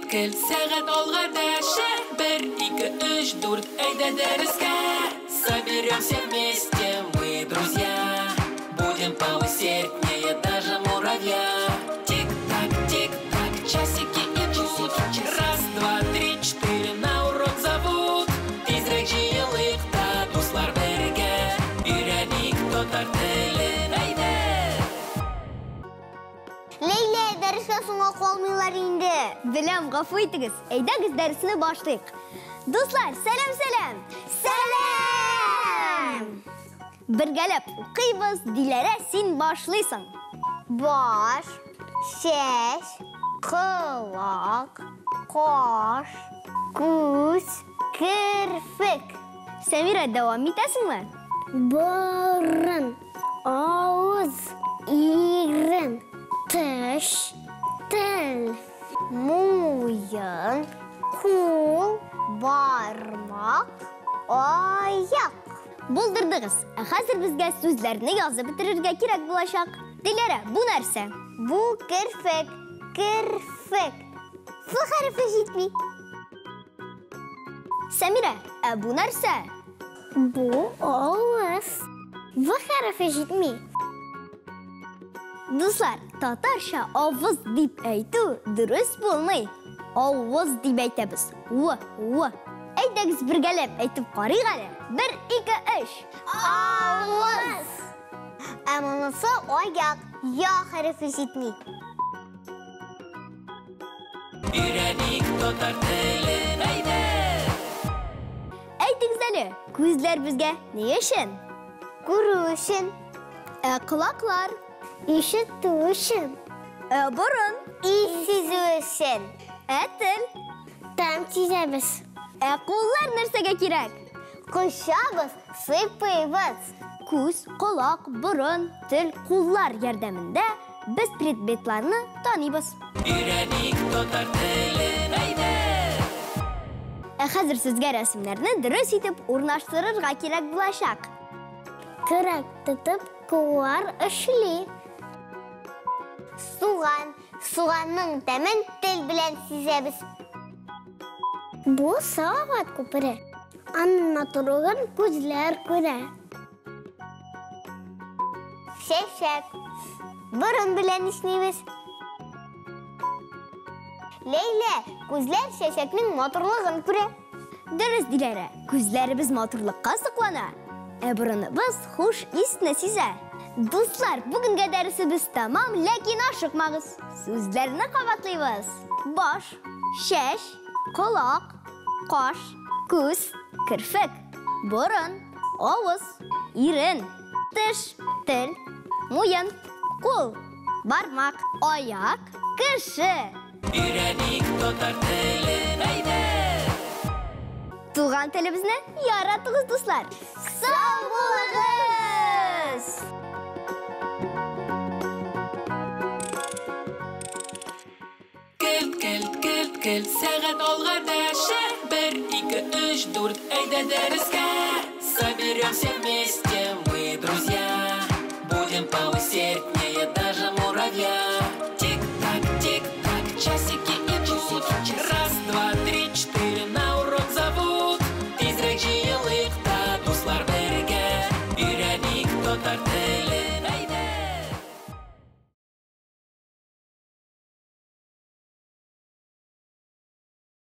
Кел, сәгать алгарда шәр. 1, 2, 3, 4, әйдә дәрескә. Соберемся вместе, мы друзья. Будем поусерднее даже муравья. Тик-так, часики идут. 1, 2, 3, 4 на урок зовут. Тизрәк җыелыйк та дуслар бергә. Өйрәник татар телен, әйдә. Лейла, дәрескә соңга калмыйлар инде. Беләм, гафу итегез. Әйдәгез дәресне башлыйк. Дуслар, сәлам! Сәлам! Бергәләп укыйбыз. Диләрә, син башлыйсың. Баш, шәш, колак, каш, күз, кирпек. Сәмирә, дәвам итәсеңме? Борын, авыз, ирен, теш, тел, муен, кул, бармак, аяк. Булдырдыгыз. Хәзер безгә сүзләрне язып бетерергә кирәк булачак. Диләрә, бу нәрсә? Бу кирпек, кирпек. Ф хәрефе җитми. Сәмирә, бу нәрсә? Бу авыз. В хәрефе җитми. Дуслар, татарча авыз дип әйтү дөрес булмый. Авыз дип әйтәбез. В. Әйдәгез бергәләп әйтеп карыйк әле. 1, 2, 3. Авыз. Монысы аяк. Я хәрефе җитми. Өйрәник татар телен, әйдә. Әйтегез әле, күзләр безгә ни өчен? Күрү өчен, Колаклар, ишетү өчен, борын, сизү өчен. Тел, Тәм сизәбез. Куллар нәрсәгә кирәк? Кушабыз, сыйпыйбыз. Күз, колак, борын, тел, куллар ярдәмендә без предметларны таныбыз. Өйрәник татар телен, әйдә. Хәзер сезгә рәсемнәрне дөрес итеп урнаштырырга кирәк булачак. Көрәк тотып, куллар эшли. Суганның тәмен тел белән сизәбез. Бу салават күпере. Аның матурлыгын күзләр күрә. Шәшәк. Борын белән эшлибез. Лейла, күзләр шәшәкнең матурлыгын күрә. Дөрес, Диләрә, күзләребез матурлыкка соклана, борыныбыз хуш исне сизә. Дуслар, бүгенгә дәресебез тамам, ләкин ашыкмагыз. Сүзләрне кабатлыйбыз. Баш, шәш, колак, каш, күз, кирпек, борын, авыз, ирен, теш, тел, муен, кул, бармак, аяк, кеше. Өйрәник татар телен, әйдә. Туган телебезне яратыгыз, дуслар. Сау булыгыз! Кел, сәгать алгарда шәр. 1, 2, 3, 4, әйдә дәрескә. Соберемся вместе.